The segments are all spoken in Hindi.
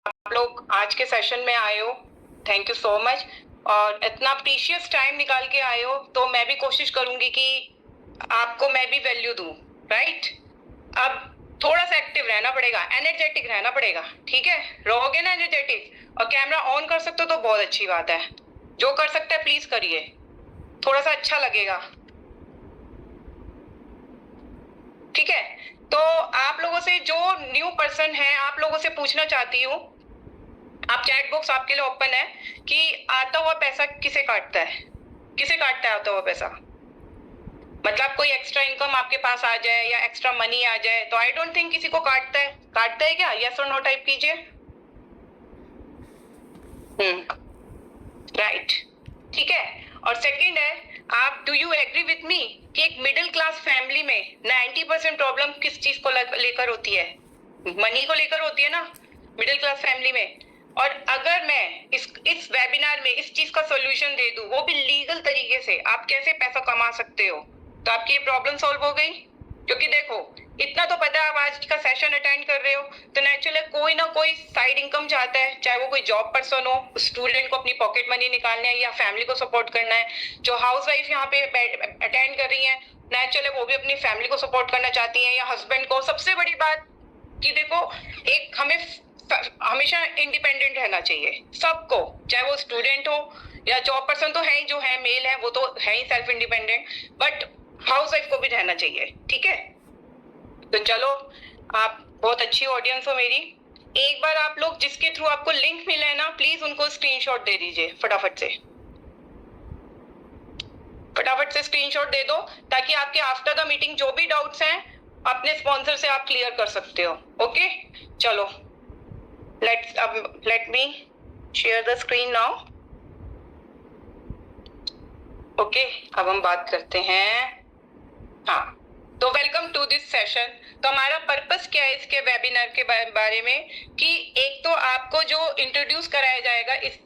आप लोग आज के सेशन में आए हो, थैंक यू सो मच। और इतना प्रीशियस टाइम निकाल के आए हो, तो मैं भी कोशिश करूंगी कि आपको मैं भी वैल्यू दूं, राइट। अब थोड़ा सा एक्टिव रहना पड़ेगा, एनर्जेटिक रहना पड़ेगा, ठीक है। रहोगे ना एनर्जेटिक और कैमरा ऑन कर सकते हो तो बहुत अच्छी बात है। जो कर सकते हैं प्लीज करिए, थोड़ा सा अच्छा लगेगा, ठीक है। तो आप लोगों से, जो न्यू पर्सन है, आप लोगों से पूछना चाहती हूँ, आप चैट बॉक्स आपके लिए ओपन है कि आता हुआ पैसा किसे काटता है, किसे काटता है आता हुआ पैसा। मतलब कोई एक्स्ट्रा इनकम आपके पास आ जाए या एक्स्ट्रा मनी आ जाए तो आई डोंट थिंक किसी को काटता है क्या? यस और नो टाइप कीजिए। राइट, ठीक है। और सेकंड है, आप do you agree with me कि एक मिडिल क्लास फैमिली में 90% प्रॉब्लम किस चीज को लेकर होती है? मनी को लेकर होती है ना, मिडिल क्लास फैमिली में। और अगर मैं इस वेबिनार में इस चीज का सॉल्यूशन दे दूं, वो भी लीगल तरीके से, आप कैसे पैसा कमा सकते हो, तो आपकी ये प्रॉब्लम सॉल्व हो गई। क्योंकि देखो, इतना तो पता है, आप आज का सेशन अटेंड कर रहे हो तो नेचुरली कोई ना कोई साइड इनकम चाहता है, चाहे वो कोई जॉब पर्सन हो, स्टूडेंट को अपनी पॉकेट मनी निकालना है या फैमिली को सपोर्ट करना है। जो हाउस वाइफ यहाँ पे अटेंड कर रही है, नेचुरली वो भी अपनी फैमिली को सपोर्ट करना चाहती है या हस्बैंड को। सबसे बड़ी बात कि देखो, एक हमें हमेशा इंडिपेंडेंट रहना चाहिए सबको, चाहे वो स्टूडेंट हो या जॉब पर्सन, तो है ही, जो है मेल है वो तो है ही self independent, but housewife को भी रहना चाहिए, ठीक है। तो चलो, आप बहुत अच्छी ऑडियंस हो मेरी। एक बार आप लोग जिसके थ्रू आपको लिंक मिला है ना, प्लीज उनको स्क्रीनशॉट दे दीजिए, फटाफट से स्क्रीनशॉट दे दो, ताकि आपके आफ्टर द मीटिंग जो भी डाउट्स हैं अपने स्पॉन्सर से आप क्लियर कर सकते हो। ओके, चलो, let me share the screen now. Okay, अब हम बात करते हैं। हाँ, तो वेलकम टू दिस सेशन। तो हमारा पर्पस क्या है इसके वेबिनार के बारे में, कि एक तो आपको जो इंट्रोड्यूस कराया जाएगा इस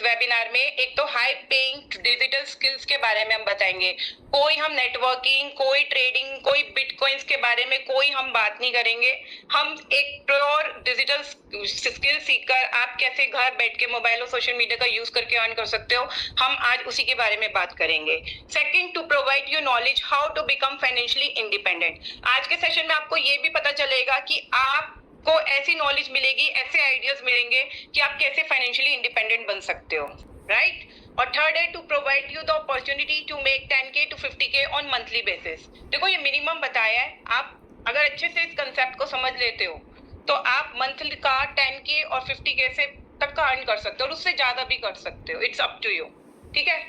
वेबिनार में, एक तो हाई पेइंग डिजिटल स्किल्स के बारे में हम बताएंगे। कोई हम नेटवर्किंग, कोई ट्रेडिंग, कोई बिटकॉइंस के बारे में कोई हम बात नहीं करेंगे। हम एक प्योर डिजिटल स्किल सीखकर आप कैसे घर बैठ के मोबाइल और सोशल मीडिया का यूज करके अर्न कर सकते हो, हम आज उसी के बारे में बात करेंगे। Second, to provide you knowledge how to become financially independent. आज के सेशन में आपको ये भी पता चलेगा कि आपको ऐसी नॉलेज मिलेगी, ऐसे आइडियाज मिलेंगे कि आप कैसे फाइनेंशियली इंडिपेंडेंट बन सकते हो, राइट। और थर्ड है, to provide you the opportunity to make 10K to 50K on monthly basis. देखो, ये मिनिमम बताया है, आप अगर अच्छे से इस कंसेप्ट को समझ लेते हो तो आप मंथली का 10K और 50K से तक का अर्न कर सकते हो, और उससे ज्यादा भी कर सकते हो, इट्स अप टू यू, ठीक है।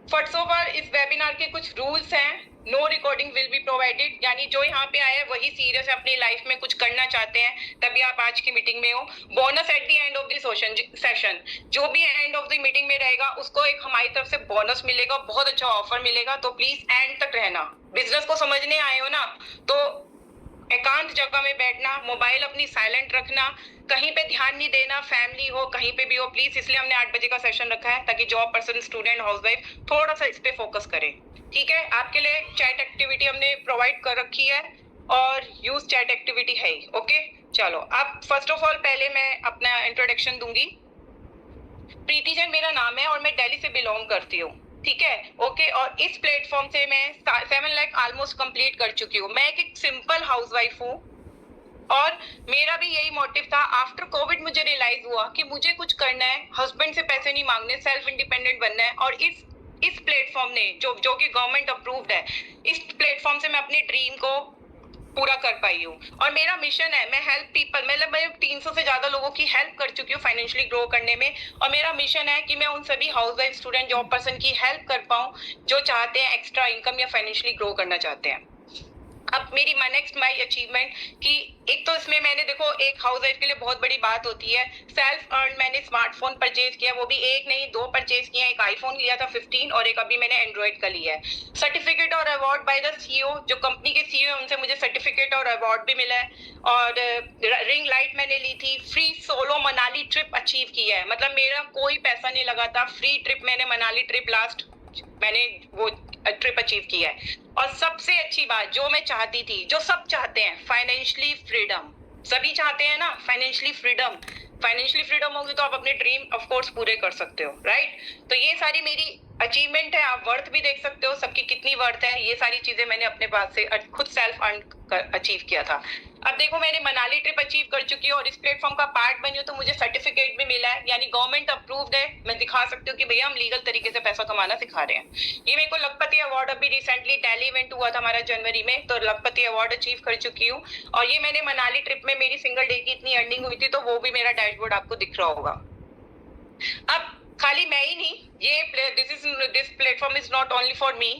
फर्स्ट ऑफ ऑल, इस वेबिनार के कुछ रूल्स हैं। No recording will be provided, यानी जो यहाँ पे आया है वही सीरियस है, अपनी लाइफ में कुछ करना चाहते हैं तभी आप आज की मीटिंग में हो। Bonus at the end of the session, जो भी एंड ऑफ द मीटिंग में रहेगा उसको एक हमारी तरफ से बोनस मिलेगा, बहुत अच्छा ऑफर मिलेगा। तो प्लीज एंड तक रहना। बिजनेस को समझने आए हो ना, तो एकांत जगह में बैठना, मोबाइल अपनी साइलेंट रखना, कहीं पे ध्यान नहीं देना, फैमिली हो कहीं पे भी हो प्लीज। इसलिए हमने 8 बजे का सेशन रखा है, ताकि जॉब पर्सन, स्टूडेंट, हाउसवाइफ थोड़ा सा इस पे फोकस करें, ठीक है। आपके लिए चैट एक्टिविटी हमने प्रोवाइड कर रखी है और यूज चैट एक्टिविटी है ही, ओके। चलो, अब फर्स्ट ऑफ ऑल पहले मैं अपना इंट्रोडक्शन दूंगी। प्रीति जैन मेरा नाम है और मैं दिल्ली से बिलोंग करती हूँ, ठीक है, ओके। और इस प्लेटफॉर्म से मैं 7 लाख ऑलमोस्ट कंप्लीट कर चुकी हूँ। मैं एक सिंपल हाउसवाइफ हूँ और मेरा भी यही मोटिव था। आफ्टर कोविड मुझे रियलाइज हुआ कि मुझे कुछ करना है, हस्बैंड से पैसे नहीं मांगने, सेल्फ इंडिपेंडेंट बनना है। और इस प्लेटफॉर्म ने जो कि गवर्नमेंट अप्रूव्ड है, इस प्लेटफॉर्म से मैं अपने ड्रीम को पूरा कर पाई हूँ। और मेरा मिशन है, मैं हेल्प पीपल, मतलब मैं 300 से ज्यादा लोगों की हेल्प कर चुकी हूँ फाइनेंशियली ग्रो करने में। और मेरा मिशन है कि मैं उन सभी हाउसवाइफ, स्टूडेंट, जॉब पर्सन की हेल्प कर पाऊँ जो चाहते हैं एक्स्ट्रा इनकम या फाइनेंशियली ग्रो करना चाहते हैं। अब मेरी नेक्स्ट माई अचीवमेंट, कि एक तो इसमें मैंने, देखो, एक हाउसवाइफ के लिए बहुत बड़ी बात होती है, सेल्फ अर्न। मैंने स्मार्टफोन परचेज किया, वो भी एक नहीं 2 परचेज किए। एक आईफोन लिया था 15 और एक अभी मैंने एंड्रॉइड का लिया है। सर्टिफिकेट और अवार्ड बाय द सीईओ, जो कंपनी के सीईओ है, उनसे मुझे सर्टिफिकेट और अवार्ड भी मिला है। और रिंग लाइट मैंने ली थी। Free solo Manali trip achieve किया है, मतलब मेरा कोई पैसा नहीं लगा था, फ्री ट्रिप मैंने मनाली ट्रिप लास्ट मैंने वो ट्रिप अचीव किया है। और सबसे अच्छी बात जो मैं चाहती थी, जो सब चाहते हैं, फाइनेंशियली फ्रीडम, सभी चाहते हैं ना फाइनेंशियली फ्रीडम। फाइनेंशियली फ्रीडम होगी तो आप अपने ड्रीम ऑफ कोर्स पूरे कर सकते हो, राइट? तो ये सारी मेरी अचीवमेंट है। आप वर्थ भी देख सकते हो सबकी कितनी वर्थ है। ये सारी चीजें मैंने अपने पास से खुद सेल्फ अर्न अचीव किया था। अब देखो मैंने मनाली ट्रिप अचीव कर चुकी हूँ और इस प्लेटफॉर्म का पार्ट बनी हूँ तो मुझे सर्टिफिकेट भी मिला है, यानी गवर्नमेंट अप्रूव्ड है। मैं दिखा सकती हूँ कि भैया हम लीगल तरीके से पैसा कमाना सिखा रहे हैं। ये मेरे को लखपति अवार्ड अभी रिसेंटली दिल्ली इवेंट हुआ था हमारा जनवरी में, तो लखपति अवार्ड अचीव कर चुकी हूँ। और ये मैंने मनाली ट्रिप में मेरी सिंगल डे की इतनी अर्निंग हुई थी, तो वो भी मेरा डैशबोर्ड आपको दिख रहा होगा। अब खाली मैं ही नहीं, ये this platform is not only for me.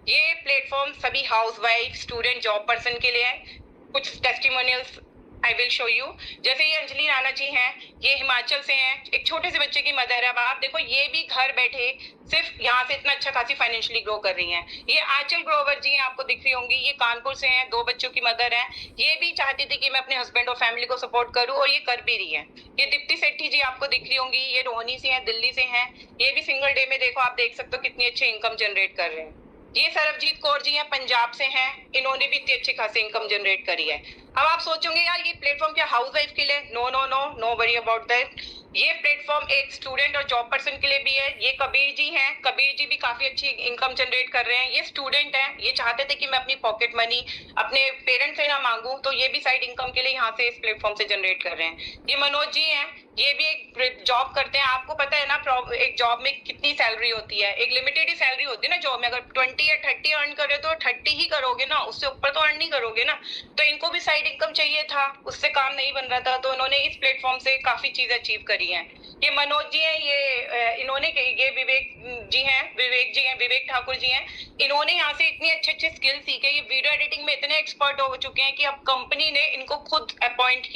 ये प्लेटफॉर्म सभी हाउसवाइफ, स्टूडेंट, जॉब पर्सन के लिए है। कुछ testimonials I will show you. जैसे ये अंजलि राणा जी हैं, ये हिमाचल से हैं, एक छोटे से बच्चे की मदर है। अब आप देखो ये भी घर बैठे सिर्फ यहाँ से इतना अच्छा खासी फाइनेंशियली ग्रो कर रही हैं। ये आंचल ग्रोवर जी हैं, आपको दिख रही होंगी, ये कानपुर से हैं, 2 बच्चों की मदर हैं। ये भी चाहती थी कि मैं अपने हस्बैंड और फैमिली को सपोर्ट करूं और ये कर भी रही है। ये दीप्ति सेठी जी आपको दिख रही होंगी, ये रोहनी से हैं, दिल्ली से हैं। ये भी सिंगल डे में देखो आप देख सकते हो कितनी अच्छी इनकम जनरेट कर रहे हैं। ये सरबजीत कौर जी हैं, पंजाब से हैं, इन्होंने भी इतनी अच्छी खासी इनकम जनरेट करी है। अब आप सोचोगे यार ये प्लेटफॉर्म क्या हाउसवाइफ के लिए? No no no, no worry about that. ये प्लेटफॉर्म एक स्टूडेंट और जॉब पर्सन के लिए भी है। ये कबीर जी हैं, कबीर जी भी काफी अच्छी इनकम जनरेट कर रहे हैं। ये स्टूडेंट हैं, ये चाहते थे कि मैं अपनी पॉकेट मनी अपने पेरेंट्स से ना मांगू, तो ये भी साइड इनकम के लिए यहाँ से इस प्लेटफॉर्म से जनरेट कर रहे हैं। ये मनोज जी हैं, ये भी एक जॉब करते हैं। आपको पता है ना एक जॉब में कितनी सैलरी होती है? एक लिमिटेड ही सैलरी होती है ना जॉब में। अगर 20 या 30 अर्न करे तो 30 ही करोगे ना, उससे ऊपर तो अर्न नहीं करोगे ना। तो इनको भी साइड इनकम चाहिए था, उससे काम नहीं बन रहा था, तो इन्होंने इस प्लेटफॉर्म से काफी चीजें अचीव करी हैं। ये मनोज जी हैं, ये विवेक जी हैं, विवेक ठाकुर जी हैं। इन्होंने यहाँ से इतनी अच्छे अच्छे स्किल सीखे। ये वीडियो एडिटिंग में इतने एक्सपर्ट हो चुके हैं कि अब कंपनी ने इनको खुद अपॉइंट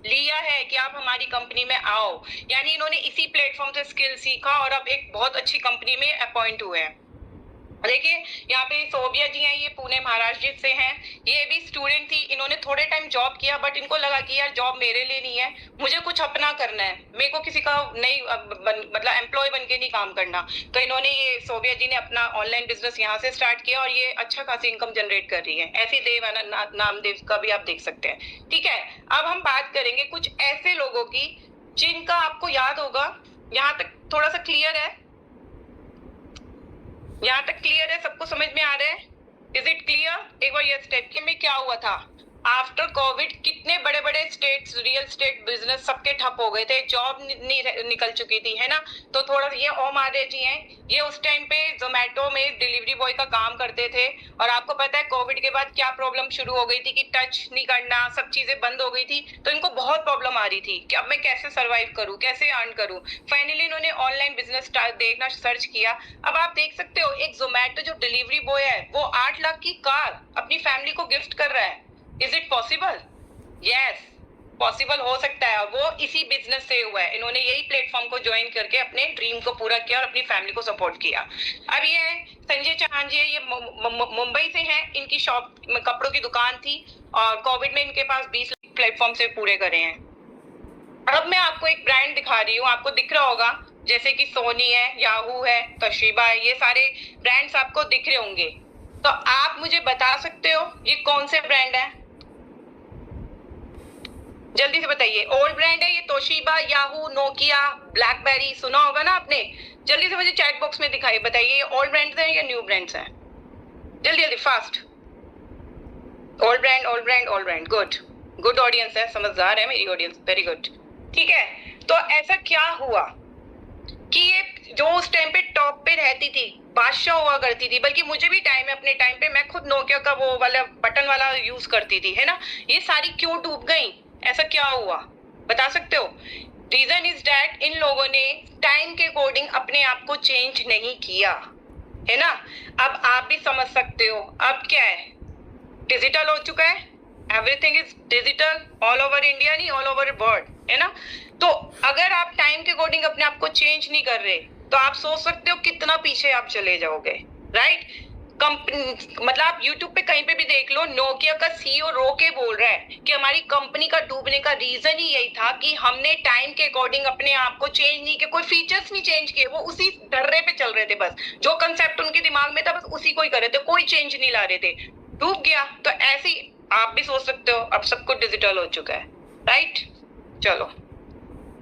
लिया है कि आप हमारी कंपनी में आओ। यानी इन्होंने इसी प्लेटफॉर्म से स्किल सीखा और अब एक बहुत अच्छी कंपनी में अपॉइंट हुए हैं। देखिए यहाँ पे सोबिया जी हैं, ये पुणे महाराष्ट्र से हैं। ये भी स्टूडेंट थी, इन्होंने थोड़े टाइम जॉब किया बट इनको लगा कि यार जॉब मेरे लिए नहीं है, मुझे कुछ अपना करना है, मेरे को किसी का नहीं मतलब एम्प्लॉय बन के नहीं काम करना। तो इन्होंने ये सोबिया जी ने अपना ऑनलाइन बिजनेस यहाँ से स्टार्ट किया और ये अच्छा खासी इनकम जनरेट कर रही है। ऐसी देव नामदेव का भी आप देख सकते हैं। ठीक है, अब हम बात करेंगे कुछ ऐसे लोगों की जिनका आपको याद होगा। यहाँ तक थोड़ा सा क्लियर है? यहाँ तक क्लियर है? सबको समझ में आ रहा है? Is it clear? एक बार ये स्टेट में क्या हुआ था आफ्टर कोविड, कितने बड़े बड़े स्टेट्स, रियल स्टेट बिजनेस सबके ठप हो गए थे, जॉब निकल चुकी थी, है ना। तो थोड़ा ये ओम आर्य जी हैं, ये उस टाइम पे जोमेटो में डिलीवरी बॉय का काम करते थे। और आपको पता है कोविड के बाद क्या प्रॉब्लम शुरू हो गई थी कि टच नहीं करना, सब चीजें बंद हो गई थी। तो इनको बहुत प्रॉब्लम आ रही थी कि अब मैं कैसे सर्वाइव करूं, कैसे अर्न करूं। फाइनली इन्होंने ऑनलाइन बिजनेस देखना सर्च किया। अब आप देख सकते हो एक जोमेटो जो डिलीवरी बॉय है वो 8 लाख की कार अपनी फैमिली को गिफ्ट कर रहा है। Is it possible? Yes, possible हो सकता है। और वो इसी बिजनेस से हुआ है। इन्होंने यही प्लेटफॉर्म को ज्वाइन करके अपने ड्रीम को पूरा किया और अपनी फैमिली को सपोर्ट किया। अब ये संजय चौहान जी है, ये मुंबई से हैं, इनकी शॉप कपड़ों की दुकान थी और कोविड में इनके पास 20 प्लेटफॉर्म से पूरे करे हैं। अब मैं आपको एक ब्रांड दिखा रही हूँ, आपको दिख रहा होगा, जैसे कि सोनी है, याहू है, तोशिबा है, ये सारे ब्रांड्स आपको दिख रहे होंगे। तो आप मुझे बता सकते हो ये कौन से ब्रांड है? जल्दी से बताइए। ओल्ड ब्रांड है ये तोशिबा, याहू, नोकिया, ब्लैकबेरी, सुना होगा ना आपने। जल्दी से मुझे चैट बॉक्स में दिखाइए, बताइए ये ओल्ड ब्रांड्स हैं या न्यू ब्रांड्स हैं? जल्दी जल्दी fast. Old brand, old brand, old brand. Good good audience है, समझदार है मेरी ऑडियंस, वेरी गुड। ठीक है, तो ऐसा क्या हुआ कि ये जो उस टाइम पे टॉप पे रहती थी, बादशाह हुआ करती थी, बल्कि मुझे भी टाइम है, अपने टाइम पे मैं खुद नोकिया का वो वाला बटन वाला यूज करती थी, है ना। ये सारी क्यों डूब गई? ऐसा क्या हुआ बता सकते हो? रीजन इज दैट इन लोगों ने टाइम के अकॉर्डिंग अपने आप को चेंज नहीं किया, है ना। अब आप भी समझ सकते हो, अब क्या है, डिजिटल हो चुका है, everything is digital all over India, नहीं ऑल ओवर वर्ल्ड, है ना। तो अगर आप टाइम के अकॉर्डिंग अपने आप को चेंज नहीं कर रहे तो आप सोच सकते हो कितना पीछे आप चले जाओगे, राइट। मतलब आप YouTube पे कहीं पे भी देख लो, नोकिया का CEO रो के बोल रहा है कि हमारी कंपनी का डूबने का रीजन ही यही था कि हमने टाइम के अकॉर्डिंग अपने आप को चेंज नहीं किया, कोई फीचर्स नहीं चेंज किए, वो उसी ढर्रे पे चल रहे थे, बस जो कंसेप्ट उनके दिमाग में था बस उसी को ही कर रहे थे, कोई चेंज नहीं ला रहे थे, डूब गया। तो ऐसे ही आप भी सोच सकते हो, अब सब कुछ डिजिटल हो चुका है, राइट? चलो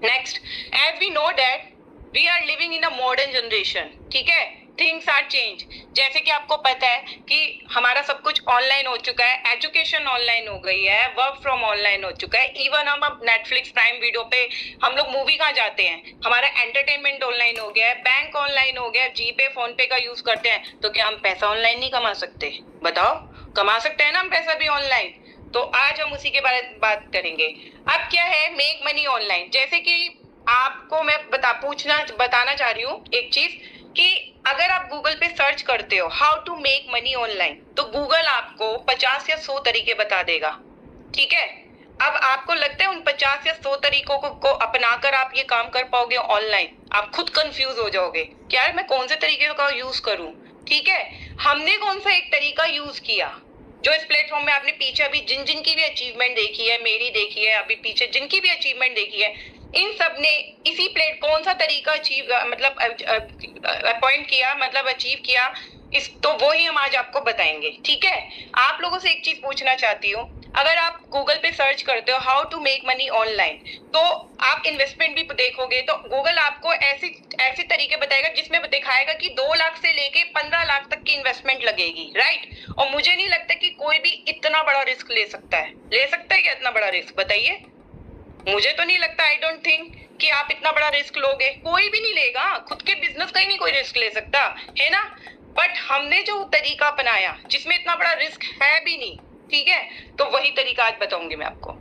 next, as we know that we are living in a modern generation, ठीक है, थिंग्स आर चेंज। जैसे कि आपको पता है कि हमारा सब कुछ ऑनलाइन हो चुका है, एजुकेशन ऑनलाइन हो गई है, वर्क फ्रॉम ऑनलाइन हो चुका है, इवन हम अब नेटफ्लिक्स प्राइम वीडियो पे हम लोग मूवी कहाँ जाते हैं, हमारा एंटरटेनमेंट ऑनलाइन हो गया है, बैंक ऑनलाइन हो गया, जीपे फोन पे का यूज करते हैं, तो क्या हम पैसा ऑनलाइन नहीं कमा सकते? बताओ, कमा सकते हैं ना हम पैसा भी ऑनलाइन। तो आज हम उसी के बारे में बात करेंगे। अब क्या है मेक मनी ऑनलाइन, जैसे कि आपको मैं बताना चाह रही हूँ एक चीज कि अगर आप गूगल पे सर्च करते हो how to make money online, तो गूगल आपको 50 या 100 तरीके बता देगा, ठीक है। अब आपको लगता है उन 50 या 100 तरीकों को अपनाकर आप ये काम कर पाओगे ऑनलाइन? आप खुद कंफ्यूज हो जाओगे कि यार मैं कौन से तरीके का यूज करूं, ठीक है। हमने कौन सा एक तरीका यूज किया जो इस प्लेटफॉर्म में आपने पीछे अभी जिन जिन की भी अचीवमेंट देखी है, मेरी देखी है, अभी पीछे जिनकी भी अचीवमेंट देखी है, इन सब ने इसी कौन सा तरीका अचीव मतलब अपॉइंट किया, मतलब अचीव किया इस, तो वो ही हम आज आपको बताएंगे, ठीक है। आप लोगों से एक चीज पूछना चाहती हूँ, अगर आप गूगल पे सर्च करते हो how to make money online, तो आप इन्वेस्टमेंट भी देखोगे तो गूगल आपको ऐसे तरीके बताएगा जिसमें दिखाएगा कि 2 लाख से लेके 15 लाख तक की इन्वेस्टमेंट लगेगी, राइट। और मुझे नहीं लगता कि कोई भी इतना बड़ा रिस्क ले सकता है क्या इतना बड़ा रिस्क? बताइए, मुझे तो नहीं लगता, आई डोंट थिंक कि आप इतना बड़ा रिस्क लोगे, कोई भी नहीं लेगा, खुद के बिजनेस का ही नहीं कोई रिस्क ले सकता है ना। बट हमने जो तरीका अपनाया जिसमें इतना बड़ा रिस्क है भी नहीं, ठीक है, तो वही तरीका आज बताऊंगी मैं आपको।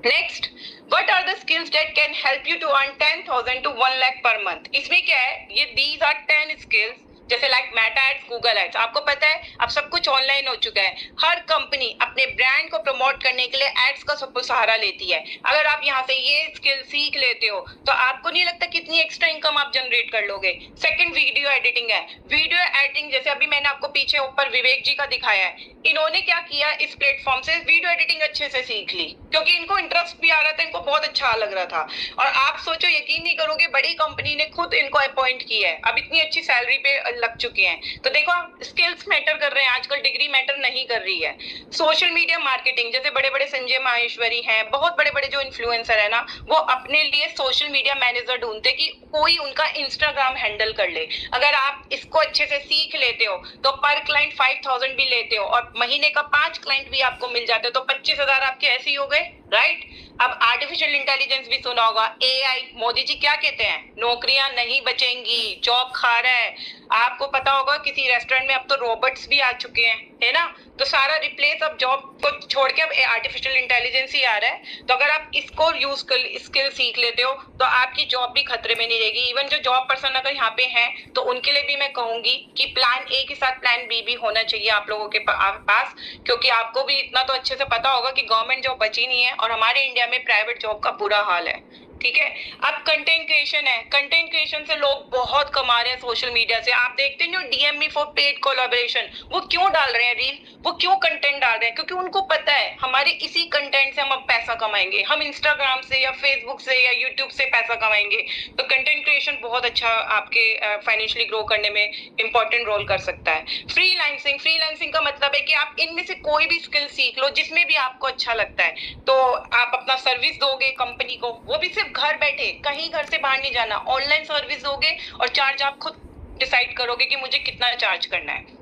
Next, what are the skills that can help you to earn 10,000 to 1 lakh per month. इसमें क्या है, ये दीज आर 10 स्किल्स, जैसे like meta ads, Google ads. आपको पता है अब सब कुछ ऑनलाइन हो चुका है, हर कंपनी अपने ब्रांड को प्रमोट करने के लिए एड्स का सब सहारा लेती है। अगर आप यहाँ से ये स्किल सीख लेते हो तो आपको नहीं लगता कितनी एक्स्ट्रा इनकम आप जनरेट कर लोगे। सेकंड, वीडियो एडिटिंग है। वीडियो एडिटिंग जैसे अभी मैंने आपको पीछे ऊपर विवेक जी का दिखाया है, इन्होंने क्या किया, इस प्लेटफॉर्म से वीडियो एडिटिंग अच्छे से सीख ली क्योंकि इनको इंटरेस्ट भी आ रहा था, इनको बहुत अच्छा लग रहा था। और आप सोचो, यकीन नहीं करोगे, बड़ी कंपनी ने खुद इनको अपॉइंट किया है, अब इतनी अच्छी सैलरी पे लग चुके हैं। तो देखो, स्किल्स मैटर कर रहे हैं आजकल, डिग्री मैटर नहीं कर रही है। सोशल मीडिया मार्केटिंग, जैसे बड़े बड़े संजय माहेश्वरी हैं, बहुत बड़े बड़े जो इन्फ्लुएंसर है ना, वो अपने लिए सोशल मीडिया मैनेजर ढूंढते कि कोई उनका इंस्टाग्राम हैंडल कर ले। अगर आप इसको अच्छे से सीख लेते हो तो पर क्लाइंट 5,000 भी लेते हो और महीने का 5 क्लाइंट भी आपको मिल जाते हो तो 25,000 आपके ऐसे ही हो गए, राइट। अब आर्टिफिशियल इंटेलिजेंस भी सुना होगा, एआई। मोदी जी क्या कहते हैं, नौकरियां नहीं बचेंगी, जॉब खा रहा है। आपको पता होगा किसी रेस्टोरेंट में अब तो रोबोट्स भी आ चुके हैं, है ना। तो सारा रिप्लेस अब जॉब को छोड़ के अब आर्टिफिशियल इंटेलिजेंस ही आ रहा है। तो अगर आप इसको यूज कर स्किल सीख लेते हो तो आपकी जॉब भी खतरे में नहीं रहेगी। इवन जो जॉब पर्सन अगर यहाँ पे हैं तो उनके लिए भी मैं कहूंगी कि प्लान ए के साथ प्लान बी भी होना चाहिए आप लोगों के पास, क्योंकि आपको भी इतना तो अच्छे से पता होगा कि गवर्नमेंट जॉब बची नहीं है और हमारे इंडिया में प्राइवेट जॉब का बुरा हाल है, ठीक है। अब कंटेंट क्रिएशन है, कंटेंट क्रिएशन से लोग बहुत कमा रहे हैं सोशल मीडिया से। आप देखते हैं जो DM me for paid collaboration, वो क्यों डाल रहे हैं रील, वो क्यों कंटेंट डाल रहे हैं, क्योंकि उनको पता है हमारे इसी कंटेंट से हम अब पैसा कमाएंगे, हम इंस्टाग्राम से या फेसबुक से या यूट्यूब से पैसा कमाएंगे। तो कंटेंट क्रिएशन बहुत अच्छा आपके फाइनेंशियली ग्रो करने में इंपॉर्टेंट रोल कर सकता है। फ्रीलांसिंग, फ्रीलांसिंग का मतलब है कि आप इनमें से कोई भी स्किल सीख लो जिसमें भी आपको अच्छा लगता है, तो आप अपना सर्विस दोगे कंपनी को, वो भी सिर्फ घर बैठे, कहीं घर से बाहर नहीं जाना, ऑनलाइन सर्विस दोगे और चार्ज आप खुद डिसाइड करोगे कि मुझे कितना चार्ज करना है।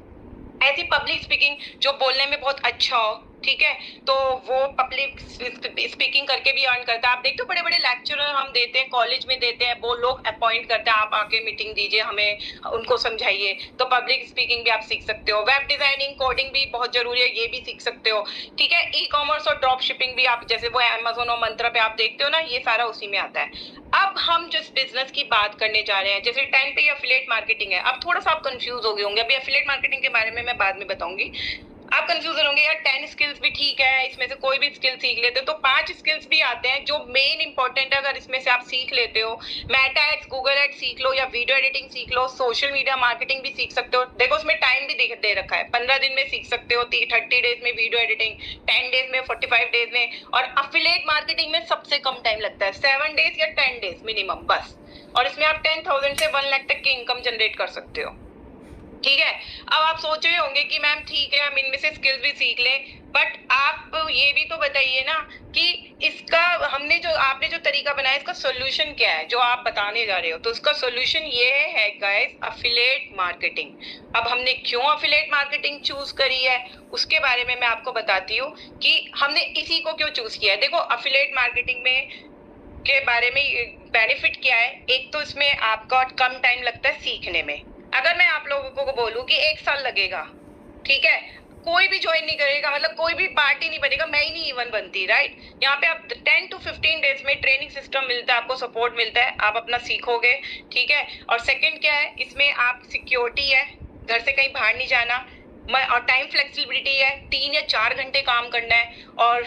ऐसी पब्लिक स्पीकिंग जो बोलने में बहुत अच्छा हो, ठीक है, तो वो पब्लिक स्पीकिंग करके भी अर्न करता है। आप देखते हो बड़े बड़े लेक्चरर हम देते हैं, कॉलेज में देते हैं, वो लोग अपॉइंट करते हैं, आप आके मीटिंग दीजिए, हमें उनको समझाइए। तो पब्लिक स्पीकिंग भी आप सीख सकते हो। वेब डिजाइनिंग, कोडिंग भी बहुत जरूरी है, ये भी सीख सकते हो, ठीक है। ई कॉमर्स और ड्रॉप शिपिंग भी आप, जैसे वो अमेजोन और मंत्रा पे आप देखते हो ना, ये सारा उसी में आता है। अब हम जिस बिजनेस की बात करने जा रहे हैं, जैसे 10 पे एफिलिएट मार्केटिंग है। अब थोड़ा सा आप कंफ्यूज हो गए होंगे, अभी एफिलिएट मार्केटिंग के बारे में मैं बाद में बताऊंगी। आप कंफ्यूज होंगे, यार 10 स्किल्स भी ठीक है, इसमें से कोई भी स्किल सीख लेते हो, तो 5 स्किल्स भी आते हैं जो मेन इंपॉर्टेंट है। अगर इसमें से आप सीख लेते हो, मेटा एड्स, गूगल एड्स सीख लो या वीडियो एडिटिंग सीख लो, सोशल मीडिया मार्केटिंग भी सीख सकते हो। देखो उसमें टाइम भी दे रखा है, 15 दिन में सीख सकते हो, 30 डेज में वीडियो एडिटिंग, 10 डेज में, 45 डेज में। और एफिलिएट मार्केटिंग में सबसे कम टाइम लगता है, 7 डेज या 10 डेज मिनिमम बस। और इसमें आप 10,000 से 1 लाख तक की इनकम जनरेट कर सकते हो, ठीक है। अब आप सोच रहे होंगे कि मैम ठीक है, हम इनमें से स्किल्स भी सीख लें, बट आप ये भी तो बताइए ना कि इसका आपने जो तरीका बनाया, इसका सोल्यूशन क्या है जो आप बताने जा रहे हो। तो इसका सोल्यूशन ये है गाइस, अफिलिएट मार्केटिंग। अब हमने क्यों अफिलिएट मार्केटिंग चूज करी है उसके बारे में मैं आपको बताती हूँ कि हमने इसी को क्यों चूज किया है। देखो, अफिलिएट मार्केटिंग में के बारे में बेनिफिट क्या है। एक तो इसमें आपका कम टाइम लगता है सीखने में। अगर मैं आप लोगों को बोलूं कि 1 साल लगेगा, ठीक है, कोई भी ज्वाइन नहीं करेगा, मतलब कोई भी पार्टी नहीं बनेगा, मैं ही नहीं इवन बनती, राइट। यहाँ पे आप 10 to 15 डेज में ट्रेनिंग सिस्टम मिलता है, आपको सपोर्ट मिलता है, आप अपना सीखोगे, ठीक है। और सेकंड क्या है, इसमें आप सिक्योरिटी है, घर से कहीं बाहर नहीं जाना, और टाइम फ्लेक्सिबिलिटी है, 3 या 4 घंटे काम करना है, और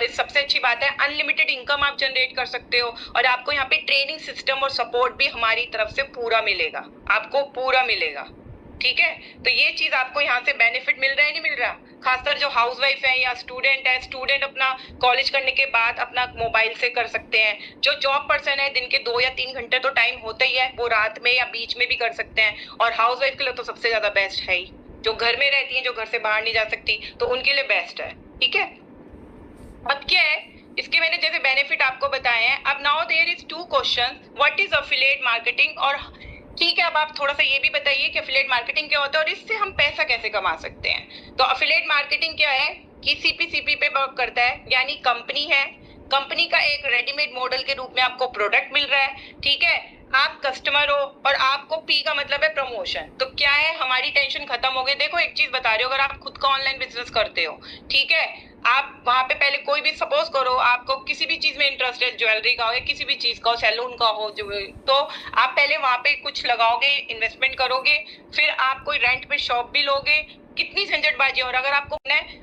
सबसे अच्छी बात है अनलिमिटेड इनकम आप जनरेट कर सकते हो। और आपको यहाँ पे ट्रेनिंग सिस्टम और सपोर्ट भी हमारी तरफ से पूरा मिलेगा, आपको पूरा मिलेगा, ठीक है। तो ये चीज आपको यहाँ से बेनिफिट मिल रहा है, नहीं मिल रहा। खासकर जो हाउसवाइफ है या स्टूडेंट है, स्टूडेंट अपना कॉलेज करने के बाद अपना मोबाइल से कर सकते हैं। जो जॉब पर्सन है, दिन के 2 या 3 घंटे तो टाइम होता ही है, वो रात में या बीच में भी कर सकते हैं। और हाउसवाइफ के लिए तो सबसे ज्यादा बेस्ट है ही, जो घर में रहती है, जो घर से बाहर नहीं जा सकती, तो उनके लिए बेस्ट है, ठीक है। अब क्या है, इसके मैंने जैसे बेनिफिट आपको बताए हैं। अब now there is 2 question, what is affiliate marketing, और ठीक है, अब आप थोड़ा सा ये भी बताइए कि अफिलिएट मार्केटिंग क्या होता है और इससे हम पैसा कैसे कमा सकते हैं। तो अफिलिएट मार्केटिंग क्या है कि सीपी पे वर्क करता है, यानी कंपनी है, कंपनी का एक रेडीमेड मॉडल के रूप में आपको प्रोडक्ट मिल रहा है, ठीक है। आप कस्टमर हो और आपको पी का मतलब है प्रमोशन। तो क्या है, हमारी टेंशन खत्म हो गई। देखो, एक चीज बता रही हूँ, अगर आप खुद का ऑनलाइन बिजनेस करते हो, ठीक है, आप वहां पे पहले कोई भी, सपोज करो आपको किसी भी चीज में इंटरेस्ट है, ज्वेलरी का हो या किसी भी चीज का हो, सैलून का हो, तो आप पहले वहां पे कुछ लगाओगे, इन्वेस्टमेंट करोगे, फिर आप कोई रेंट पे शॉप भी लोगे, कितनी झंझटबाजी। और अगर आपको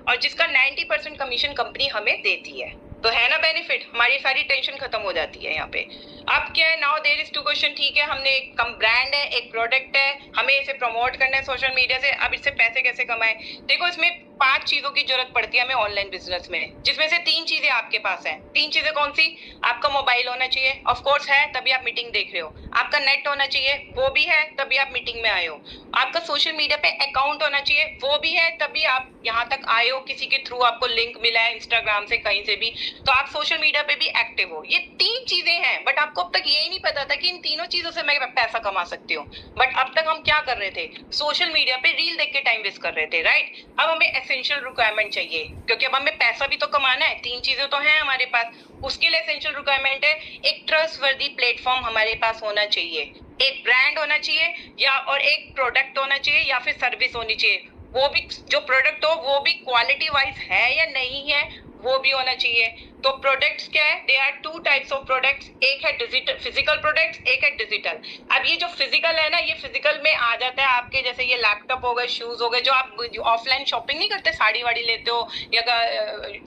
और जिसका 90% कमीशन कंपनी हमें देती है, तो है ना बेनिफिट, हमारी सारी टेंशन खत्म हो जाती है यहाँ पे। अब क्या है, नाउ देयर इज 2 क्वेश्चन, ठीक है, हमने एक कम ब्रांड है, एक प्रोडक्ट है, हमें इसे प्रमोट करना है सोशल मीडिया से। अब इससे पैसे कैसे कमाएं। देखो, इसमें 5 चीजों की जरूरत पड़ती है हमें ऑनलाइन बिजनेस में, जिसमें से 3 चीजें आपके पास हैं। 3 चीजें कौन सी? आपका मोबाइल होना चाहिए, ऑफ कोर्स है, तभी आप मीटिंग देख रहे हो। आपका नेट होना चाहिए, वो भी है, तभी आप मीटिंग में आए हो। आपका सोशल मीडिया पे अकाउंट होना चाहिए, वो भी है, तभी आप यहाँ तक आए हो, किसी के थ्रू आपको लिंक मिला है इंस्टाग्राम से, कहीं से भी, तो आप सोशल मीडिया पे भी एक्टिव हो। ये 3 चीजें हैं, बट आपको अब तक यही नहीं पता था कि इन तीनों चीजों से मैं पैसा कमा सकती हूँ। बट अब तक हम क्या कर रहे थे, सोशल मीडिया पे रील देख के टाइम वेस्ट कर रहे थे, राइट। अब हमें एसेंशियल रिक्वायरमेंट चाहिए, क्योंकि अब हमें पैसा भी तो कमाना है, 3 चीजें तो हैं हमारे पास। उसके लिए एसेंशियल रिक्वायरमेंट है, एक ट्रस्टवर्दी प्लेटफॉर्म हमारे पास होना चाहिए, एक ब्रांड होना चाहिए, या और एक प्रोडक्ट होना चाहिए, या फिर सर्विस होनी चाहिए। वो भी, जो प्रोडक्ट हो वो भी क्वालिटी वाइज है या नहीं है, वो भी होना चाहिए। तो प्रोडक्ट्स क्या है, they are 2 types of products, एक है डिजिटल फिजिकल प्रोडक्ट्स, एक है डिजिटल। अब ये जो फिजिकल है ना, ये फिजिकल में आ जाता है आपके, जैसे ये लैपटॉप हो गए, शूज हो गए, जो आप ऑफलाइन शॉपिंग नहीं करते, साड़ी वाड़ी लेते हो, या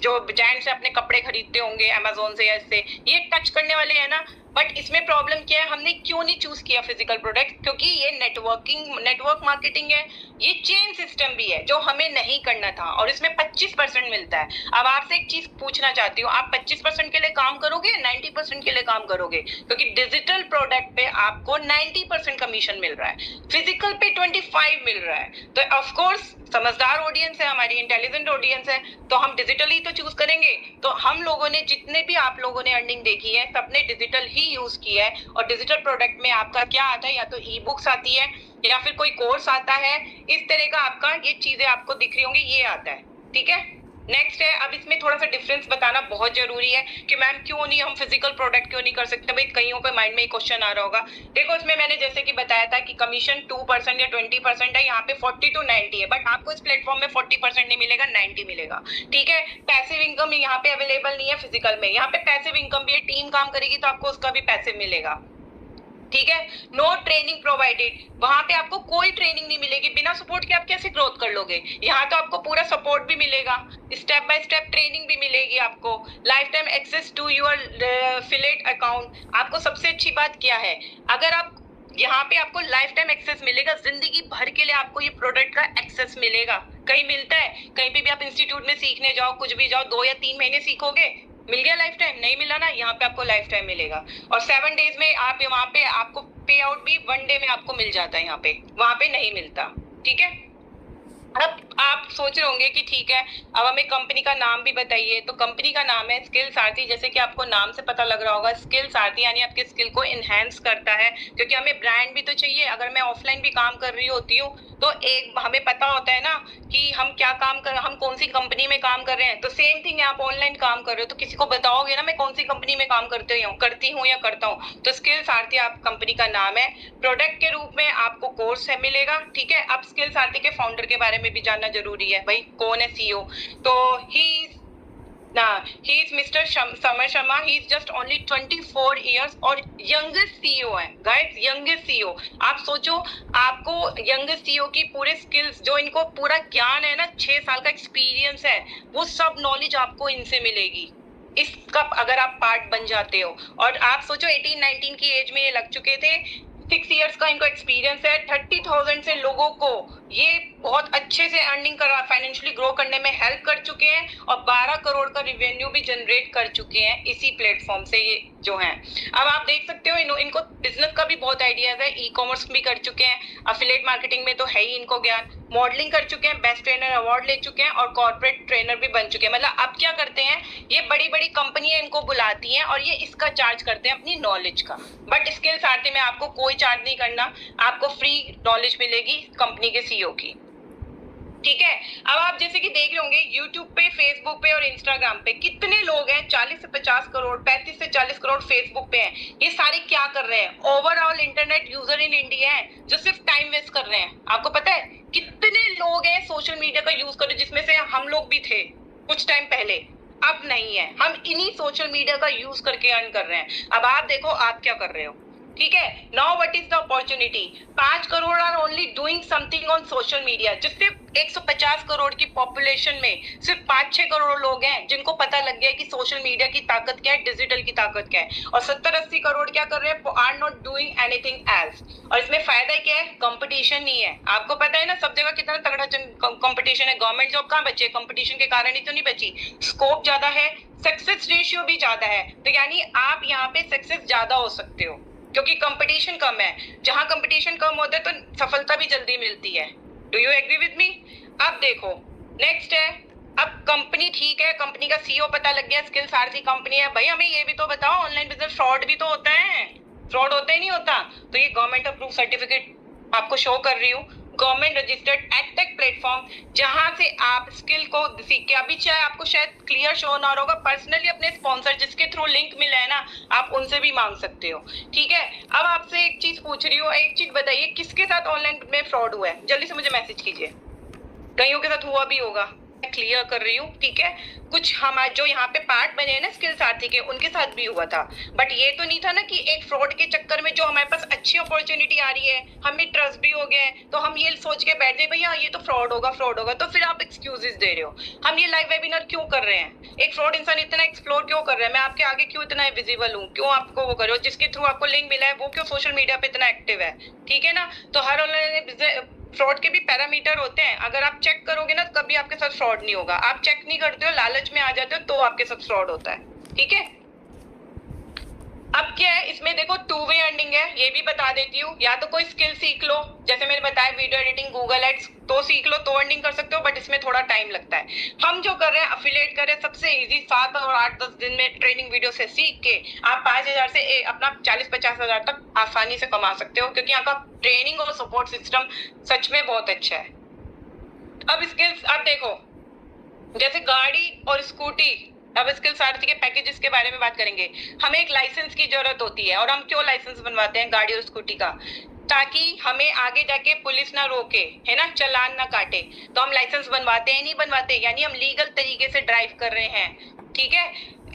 जो ब्रांड से अपने कपड़े खरीदते होंगे अमेजोन से या इससे, ये टच करने वाले है ना। बट इसमें प्रॉब्लम क्या है, हमने क्यों नहीं चूज किया फिजिकल प्रोडक्ट, क्योंकि ये नेटवर्क मार्केटिंग है, ये चेन सिस्टम भी है, जो हमें नहीं करना था, और इसमें 25% मिलता है। अब आपसे एक चीज पूछना चाहती हूँ, आप 25% के लिए काम करोगे या 90% के लिए काम करोगे? क्योंकि डिजिटल प्रोडक्ट पे आपको 90% कमीशन मिल रहा है, फिजिकल पे 25 मिल रहा है। तो ऑफ कोर्स समझदार ऑडियंस है हमारी, इंटेलिजेंट ऑडियंस है, तो हम डिजिटली तो चूज करेंगे। तो हम लोगों ने, जितने भी आप लोगों ने अर्निंग देखी है, सबने डिजिटल ही यूज किया है। और डिजिटल प्रोडक्ट में आपका क्या आता है, या तो ई बुक्स आती है, या फिर कोई कोर्स आता है, इस तरह का आपका ये चीजें आपको दिख रही होंगी, ये आता है, ठीक है। नेक्स्ट है, अब इसमें थोड़ा सा डिफरेंस बताना बहुत जरूरी है कि मैम क्यों नहीं हम फिजिकल प्रोडक्ट क्यों नहीं कर सकते। भाई कईयों के माइंड में एक क्वेश्चन आ रहा होगा। देखो, इसमें मैंने जैसे कि बताया था कि कमीशन 2% या 20% है, यहाँ पे 40 to 90 है, बट आपको इस प्लेटफॉर्म में 40% नहीं मिलेगा, 90 मिलेगा, ठीक है। पैसिव इनकम यहाँ पे अवेलेबल नहीं है फिजिकल में, यहाँ पे पैसिव इनकम भी है, टीम काम करेगी तो आपको उसका भी पैसे मिलेगा, ठीक है। नो ट्रेनिंग प्रोवाइडेड, वहां पे आपको कोई ट्रेनिंग नहीं मिलेगी, बिना सपोर्ट के आप कैसे ग्रोथ कर लोगे। यहाँ तो आपको पूरा सपोर्ट भी मिलेगा, स्टेप बाय स्टेप ट्रेनिंग भी मिलेगी आपको, lifetime access to your affiliate account. आपको सबसे अच्छी बात क्या है, अगर आप यहाँ पे आपको लाइफ टाइम एक्सेस मिलेगा, जिंदगी भर के लिए आपको ये प्रोडक्ट का एक्सेस मिलेगा। कहीं मिलता है, कहीं पे भी आप इंस्टीट्यूट में सीखने जाओ, कुछ भी जाओ, 2 या 3 महीने सीखोगे, मिल गया लाइफ टाइम, नहीं मिला ना, यहाँ पे आपको लाइफ टाइम मिलेगा। और 7 डेज में आप वहाँ पे आपको पे आउट भी 1 डे में आपको मिल जाता है, यहाँ पे, वहाँ पे नहीं मिलता, ठीक है। अब आप सोच रहे होंगे कि ठीक है, अब हमें कंपनी का नाम भी बताइए। तो कंपनी का नाम है स्किल सारथी। जैसे कि आपको नाम से पता लग रहा होगा, स्किल सारथी यानी आपके स्किल को इनहेंस करता है, क्योंकि हमें ब्रांड भी तो चाहिए। अगर मैं ऑफलाइन भी काम कर रही होती हूँ तो एक हमें पता होता है ना कि हम क्या काम कर, हम कौन सी कंपनी में काम कर रहे हैं। तो सेम थिंग है, आप ऑनलाइन काम कर रहे हो तो किसी को बताओगे ना मैं कौन सी कंपनी में काम करती हूँ या करता हूँ। तो स्किल सारथी आप कंपनी का नाम है। प्रोडक्ट के रूप में आपको कोर्स है मिलेगा, ठीक है। अब स्किल सारथी के फाउंडर के बारे में भी जानना जरूरी है, भाई कौन है सीईओ। तो he is Mr. Samar Sharma. He is just only 24 years और youngest CEO है guys, youngest CEO। आप सोचो, आपको youngest CEO की पूरे skills, जो इनको पूरा ज्ञान है ना, 6 साल का एक्सपीरियंस है, वो सब नॉलेज आपको इनसे मिलेगी इसका, अगर आप पार्ट बन जाते हो। और आप सोचो 18-19 की एज में ये लग चुके थे, 6 इयर्स का इनको एक्सपीरियंस है। 30,000 से लोगों को ये बहुत अच्छे से अर्निंग कर, फाइनेंशियली ग्रो करने में हेल्प कर चुके हैं और 12 करोड़ का रिवेन्यू भी जनरेट कर चुके हैं इसी प्लेटफॉर्म से ये जो हैं। अब आप देख सकते हो इनको बिजनेस का भी बहुत आइडियाज है, ई कॉमर्स भी कर चुके हैं, अफिलिएट मार्केटिंग में तो है ही इनको ज्ञान, मॉडलिंग कर चुके हैं, बेस्ट ट्रेनर अवार्ड ले चुके हैं और कॉर्पोरेट ट्रेनर भी बन चुके हैं। मतलब अब क्या करते हैं, ये बड़ी बड़ी कंपनियां इनको बुलाती हैं और ये इसका चार्ज करते हैं अपनी नॉलेज का। बट स्किल सारथी में आपको कोई चार्ज नहीं करना, आपको फ्री नॉलेज मिलेगी कंपनी के सीईओ की, ठीक है। अब आप जैसे कि देख रहे होंगे यूट्यूब पे, फेसबुक पे और इंस्टाग्राम पे कितने लोग हैं, 40 से 50 करोड़, 35 से 40 करोड़ फेसबुक पे हैं। ये सारे क्या कर रहे हैं, overall internet user in India है जो सिर्फ टाइम वेस्ट कर रहे हैं। आपको पता है कितने लोग हैं सोशल मीडिया का यूज कर रहे हैं, जिसमें से हम लोग भी थे कुछ टाइम पहले, अब नहीं है। हम इन्हीं सोशल मीडिया का यूज करके अर्न कर रहे हैं। अब आप देखो आप क्या कर रहे हो, ठीक है। Now what is the opportunity, 5 crore are only doing something on social media. जिससे 150 करोड़ की पॉपुलेशन में सिर्फ 5-6 करोड़ लोग हैं जिनको पता लग गया कि सोशल मीडिया की ताकत क्या है, डिजिटल की ताकत क्या है। और 70-80 करोड़ क्या कर रहे हैं, are not doing anything else. और इसमें फायदा क्या है, कंपटीशन नहीं है। आपको पता है ना सब जगह कितना तगड़ा कंपटीशन है। गवर्नमेंट जॉब कहाँ बची है, कंपटीशन के कारण ही तो नहीं बची। स्कोप ज्यादा है, सक्सेस रेशियो भी ज्यादा है, तो यानी आप यहाँ पे सक्सेस ज्यादा हो सकते हो क्योंकि कंपटीशन कम है। जहां कंपटीशन कम होता है तो सफलता भी जल्दी मिलती है। Do you agree with me. अब देखो नेक्स्ट है, अब कंपनी ठीक है, कंपनी का सीईओ पता लग गया, स्किल सारथी कंपनी है। भाई हमें ये भी तो बताओ, ऑनलाइन बिजनेस फ्रॉड भी तो होता है, फ्रॉड होता ही नहीं होता। तो ये गवर्नमेंट अप्रूव सर्टिफिकेट आपको शो कर रही हूँ, गवर्नमेंट रजिस्टर्ड एडटेक प्लेटफॉर्म, जहां से आप स्किल को सीख के, अभी चाहे आपको शायद क्लियर शो ना होगा, पर्सनली अपने स्पॉन्सर जिसके थ्रू लिंक मिला है ना, आप उनसे भी मांग सकते हो, ठीक है। अब आपसे एक चीज पूछ रही हूँ, एक चीज बताइए, किसके साथ ऑनलाइन में फ्रॉड हुआ है, जल्दी से मुझे मैसेज कीजिए। कईयों के साथ हुआ भी होगा, क्लियर कर रही हूँ, ठीक है। कुछ हमारे जो यहाँ पे पार्ट बने हैं ना स्किल साथी के, उनके साथ भी हुआ था। बट ये तो नहीं था ना कि एक फ्रॉड के चक्कर में जो हमारे पास अच्छी अपॉर्चुनिटी आ रही है, हमें ट्रस्ट भी हो गया है, तो हम ये सोच के बैठ गए भैया ये तो फ्रॉड होगा, फ्रॉड होगा। तो फिर आप एक्सक्यूजेस दे रहे हो। हम ये लाइव वेबिनार क्यों कर रहे हैं, एक फ्रॉड इंसान इतना एक्सप्लोर क्यों कर रहा है, मैं आपके आगे क्यों इतना विजिबल हूँ, क्यों आपको वो कर रहे हो, जिसके थ्रू आपको लिंक मिला है वो क्यों सोशल मीडिया पे इतना एक्टिव है, ठीक है ना। तो हर ऑनलाइन फ्रॉड के भी पैरामीटर होते हैं, अगर आप चेक करोगे ना तो कभी आपके साथ फ्रॉड नहीं होगा। आप चेक नहीं करते हो, लालच में आ जाते हो, तो आपके साथ फ्रॉड होता है, ठीक है। अब क्या है इसमें, देखो 2 वे अर्निंग है, ये भी बता देती हूँ। या तो कोई स्किल सीख लो, जैसे मैंने बताया वीडियो एडिटिंग, गूगल एड्स, तो सीख लो तो अर्निंग कर सकते हो, बट इसमें थोड़ा टाइम लगता है। हम जो कर रहे हैं अफिलिएट कर रहे हैं, सबसे इजी, 7 और 8-10 दिन में ट्रेनिंग वीडियो से सीख के आप 5,000 से अपना 40-50 हजार तक आसानी से कमा सकते हो, क्योंकि यहाँ का ट्रेनिंग और सपोर्ट सिस्टम सच में बहुत अच्छा है। अब स्किल्स, अब देखो जैसे गाड़ी और स्कूटी, अब स्किल सारथी के पैकेजेस के बारे में बात करेंगे। हमें एक लाइसेंस की जरूरत होती है, और हम क्यों लाइसेंस बनवाते हैं गाड़ी और स्कूटी का, ताकि हमें आगे जाके पुलिस ना रोके, है ना, चालान ना काटे। तो हम लाइसेंस बनवाते हैं, नहीं बनवाते, यानी हम लीगल तरीके से ड्राइव कर रहे हैं, ठीक है।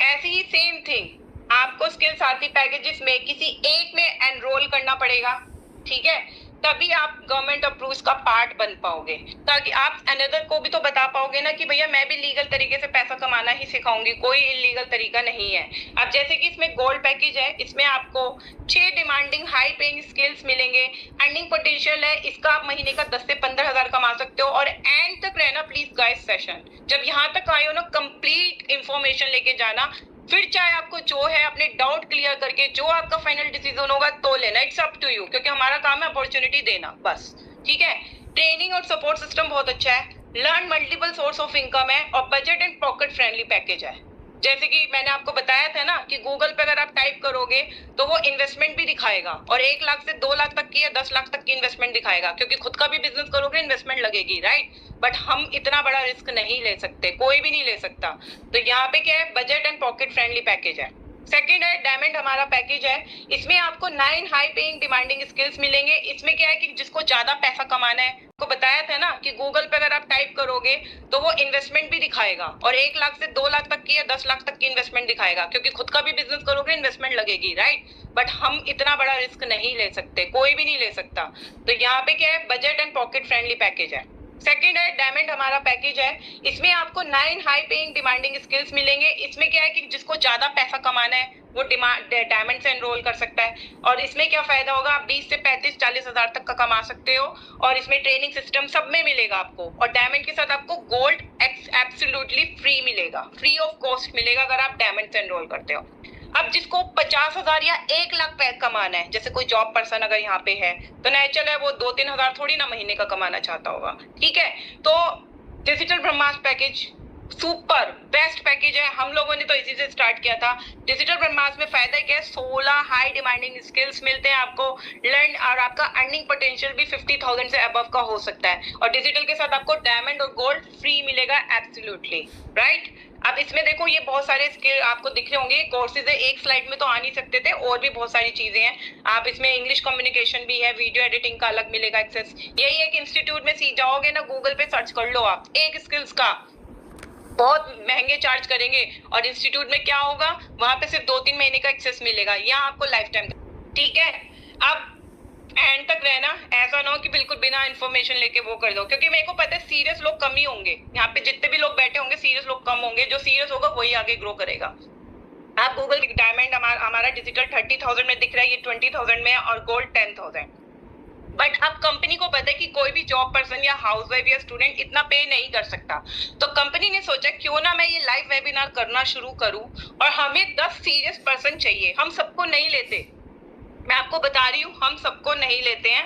ऐसी ही सेम थिंग आपको स्किल सारथी पैकेजेस में किसी एक में एनरोल करना पड़ेगा, ठीक है, तभी आप गवर्नमेंट अप्रूव का पार्ट बन पाओगे, ताकि आप अनदर को भी तो बता पाओगे ना कि भैया मैं भी लीगल तरीके से पैसा कमाना ही सिखाऊंगी, कोई इलीगल तरीका नहीं है। अब जैसे कि इसमें गोल्ड पैकेज है, इसमें आपको 6 डिमांडिंग हाई पेइंग स्किल्स मिलेंगे, अर्निंग पोटेंशियल है, इसका आप महीने का 10 से 15 हजार कमा सकते हो। और एंड तक रहना प्लीज गाइस सेशन, जब यहाँ तक आए हो ना कंप्लीट इंफॉर्मेशन लेके जाना, फिर चाहे आपको जो है अपने डाउट क्लियर करके जो आपका फाइनल डिसीजन होगा तो लेना, इट्स अप टू यू, क्योंकि हमारा काम है अपॉर्चुनिटी देना बस, ठीक है। ट्रेनिंग और सपोर्ट सिस्टम बहुत अच्छा है, learn multiple source of income है और budget and pocket friendly package है। जैसे कि मैंने आपको बताया था ना कि गूगल पे अगर आप टाइप करोगे तो वो इन्वेस्टमेंट भी दिखाएगा और 1 लाख से 2 लाख तक की या 10 लाख तक की इन्वेस्टमेंट दिखाएगा, क्योंकि खुद का भी बिजनेस करोगे इन्वेस्टमेंट लगेगी, राइट। बट हम इतना बड़ा रिस्क नहीं ले सकते, कोई भी नहीं ले सकता। तो यहाँ पे क्या है, budget and pocket friendly package है। सेकेंड है डायमंड, हमारा पैकेज है। इसमें आपको 9 हाई पेइंग डिमांडिंग स्किल्स मिलेंगे। इसमें क्या है कि जिसको ज्यादा पैसा कमाना है, को बताया था ना कि गूगल पे अगर आप टाइप करोगे तो वो इन्वेस्टमेंट भी दिखाएगा और 1 लाख से 2 लाख तक की या 10 लाख तक की इन्वेस्टमेंट दिखाएगा, क्योंकि खुद का भी बिजनेस करोगे इन्वेस्टमेंट लगेगी, राइट। बट हम इतना बड़ा रिस्क नहीं ले सकते, कोई भी नहीं ले सकता। तो यहाँ पे क्या है, budget and pocket friendly package है। सेकेंड है डायमंड, हमारा पैकेज है। इसमें आपको 9 हाई पेइंग डिमांडिंग स्किल्स मिलेंगे। इसमें क्या है कि जिसको ज्यादा पैसा कमाना है वो डायमंड से एनरोल कर सकता है। और इसमें क्या फायदा होगा, आप 20 से 35-40 हजार तक का कमा सकते हो और इसमें ट्रेनिंग सिस्टम सब में मिलेगा आपको। और डायमंड के साथ आपको गोल्ड एब्सोल्युटली फ्री मिलेगा, फ्री ऑफ कॉस्ट मिलेगा अगर आप डायमंड से एनरोल करते हो। अब जिसको 50 हजार या 1 लाख पैक कमाना है, जैसे कोई जॉब पर्सन अगर यहाँ पे है तो नेचुरल है वो 2-3 हजार थोड़ी ना महीने का कमाना चाहता होगा, ठीक है। तो डिजिटल ब्रह्मास्त्र पैकेज सुपर बेस्ट पैकेज है। हम लोगों ने तो इसी से स्टार्ट किया था। डिजिटल ब्रह्मास्त्र में फायदा क्या है, 16 हाई डिमांडिंग स्किल्स मिलते हैं आपको, लर्न, और आपका अर्निंग पोटेंशियल भी 50,000 से अबव का हो सकता है। और डिजिटल के साथ आपको डायमंड और गोल्ड फ्री मिलेगा एब्सोल्युटली, राइट। अब इसमें देखो ये बहुत सारे स्किल आपको दिख रहे होंगे, कोर्सेज है, एक स्लाइड में तो आ नहीं सकते थे, और भी बहुत सारी चीजें हैं। आप इसमें इंग्लिश कम्युनिकेशन भी है, वीडियो एडिटिंग का अलग मिलेगा एक्सेस। यही है कि इंस्टीट्यूट में सीख जाओगे ना, गूगल पे सर्च कर लो आप, एक स्किल्स का बहुत महंगे चार्ज करेंगे और इंस्टीट्यूट में क्या होगा, वहां पे सिर्फ 2-3 महीने का एक्सेस मिलेगा, यहाँ आपको लाइफ टाइम, ठीक है। अब एंड तक रहना, ऐसा ना हो कि बिल्कुल बिना इन्फॉर्मेशन लेके वो कर दो, क्योंकि मेरे को पता है सीरियस लोग कम ही होंगे यहाँ पे, जितने भी लोग बैठे होंगे सीरियस लोग कम होंगे, जो सीरियस होगा वही आगे ग्रो करेगा। आप गूगल डायमंड हमारा डिजिटल 30,000 में दिख रहा है, ये 20,000 में और गोल्ड 10,000। बट अब कंपनी को पता है कि कोई भी जॉब पर्सन या हाउसवाइफ या स्टूडेंट इतना पे नहीं कर सकता, तो कंपनी ने सोचा क्यों ना मैं ये लाइव वेबिनार करना शुरू करूं, और हमें 10 सीरियस पर्सन चाहिए, हम सबको नहीं लेते, मैं आपको बता रही हूँ, हम सबको नहीं लेते हैं।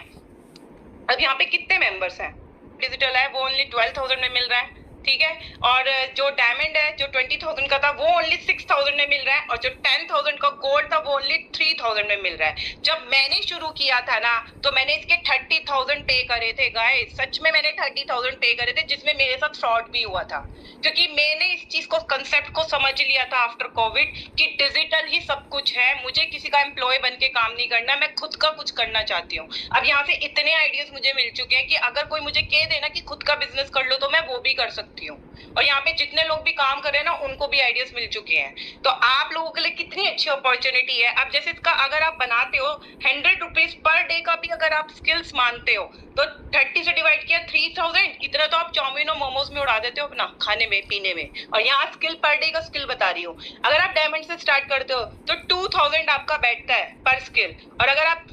अब यहाँ पे कितने मेंबर्स हैं, डिजिटल है वो ओनली 12,000 में मिल रहा है, ठीक है। और जो डायमंड है जो 20,000 का था वो ओनली 6,000 में मिल रहा है, और जो 10,000 का गोल्ड था वो ओनली 3,000 में मिल रहा है। जब मैंने शुरू किया था ना तो मैंने इसके 30,000 पे करे थे गाइस, सच में मैंने 30,000 पे करे थे, जिसमें मेरे साथ फ्रॉड भी हुआ था, क्योंकि मैंने इस चीज को कंसेप्ट को समझ लिया था आफ्टर कोविड कि डिजिटल ही सब कुछ है, मुझे किसी का एम्प्लॉय बन के काम नहीं करना, मैं खुद का कुछ करना चाहती हूँ। अब यहाँ से इतने आइडियाज मुझे मिल चुके हैं कि अगर कोई मुझे कह देना कि खुद का बिजनेस कर लो तो मैं वो भी कर सकती हूँ, और यहाँ पे जितने लोग भी काम कर रहे हैं ना उनको भी आइडियाज मिल चुके हैं। तो आप लोगों के लिए कितनी अच्छी अपॉर्चुनिटी है। अब जैसे इसका अगर आप बनाते हो 100 रुपीज पर डे का भी अगर आप स्किल्स मानते हो तो 30 से डिवाइड किया 3,000, इतना तो आप चाउमीन और मोमोज में उड़ा देते हो अपना खाने में पीने में, और यहाँ स्किल पर डे का स्किल बता रही हूँ। अगर आप डायमंड से स्टार्ट करते हो तो 2,000 आपका बैठता है पर स्किल, और अगर आप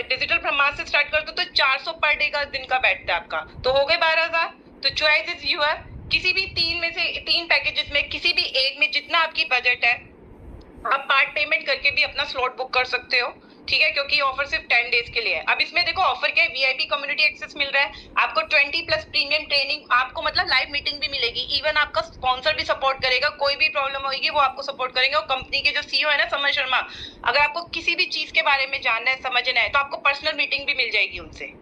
डिजिटल ब्रह्मास्त्र से स्टार्ट करते हो तो 400 पर डे का दिन का बैठता है आपका, तो हो गए 12,000। तो चॉइस इज यूर, किसी भी 3 पैकेजेस में किसी भी एक में जितना आपकी बजट है आप पार्ट पेमेंट करके भी अपना स्लॉट बुक कर सकते हो, ठीक है, क्योंकि ऑफर सिर्फ 10 डेज के लिए है। अब इसमें देखो ऑफर क्या है, वीआईपी कम्युनिटी एक्सेस मिल रहा है आपको, 20+ प्रीमियम ट्रेनिंग, आपको मतलब लाइव मीटिंग भी मिलेगी, इवन आपका स्पॉन्सर भी सपोर्ट करेगा, कोई भी प्रॉब्लम होगी वो आपको सपोर्ट करेंगे। और कंपनी के जो सीईओ है ना समर शर्मा, अगर आपको किसी भी चीज के बारे में जानना है समझना है तो आपको पर्सनल मीटिंग भी मिल जाएगी उनसे,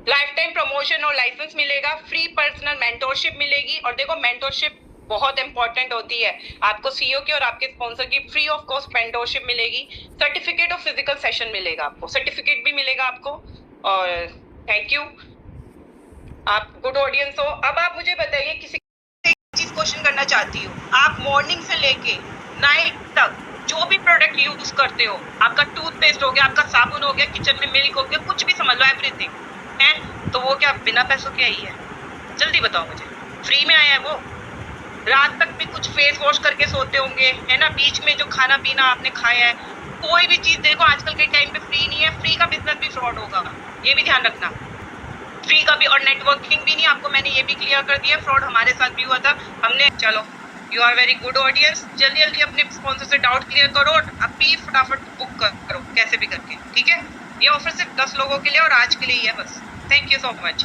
लाइफ टाइम प्रमोशन और लाइसेंस मिलेगा, फ्री पर्सनल मेंटोरशिप मिलेगी। और देखो मेंटोरशिप बहुत इंपॉर्टेंट होती है, आपको सीईओ की और आपके स्पॉन्सर की फ्री ऑफ कॉस्ट मेंटोरशिप मिलेगी, सर्टिफिकेट ऑफ फिजिकल सेशन मिलेगा आपको, सर्टिफिकेट भी मिलेगा आपको। और थैंक यू, आप गुड ऑडियंस हो। अब आप मुझे बताइए किसी चीज क्वेश्चन करना चाहती हो, आप मॉर्निंग से लेके नाइट तक जो भी प्रोडक्ट यूज करते हो, आपका टूथपेस्ट हो गया, आपका साबुन हो गया, किचन में मिल्क हो गया, कुछ भी समझ लो एवरीथिंग है, तो वो क्या बिना पैसों के आई है? जल्दी बताओ मुझे, फ्री में आया है वो? रात तक भी कुछ फेस वॉश करके सोते होंगे है ना, बीच में जो खाना पीना आपने खाया है, कोई भी चीज देखो आजकल के टाइम पे फ्री नहीं है, फ्री का बिजनेस भी फ्रॉड होगा, ये भी ध्यान रखना, फ्री का भी, और नेटवर्किंग भी नहीं, आपको मैंने ये भी क्लियर कर दिया, फ्रॉड हमारे साथ भी हुआ था हमने। चलो you are very good audience, जल्दी जल्दी अपने स्पॉन्सर से डाउट क्लियर करो, अभी फटाफट बुक करो कैसे भी करके, ठीक है। ये ऑफर सिर्फ 10 लोगों के लिए और आज के लिए ही है बस। Thank you so much.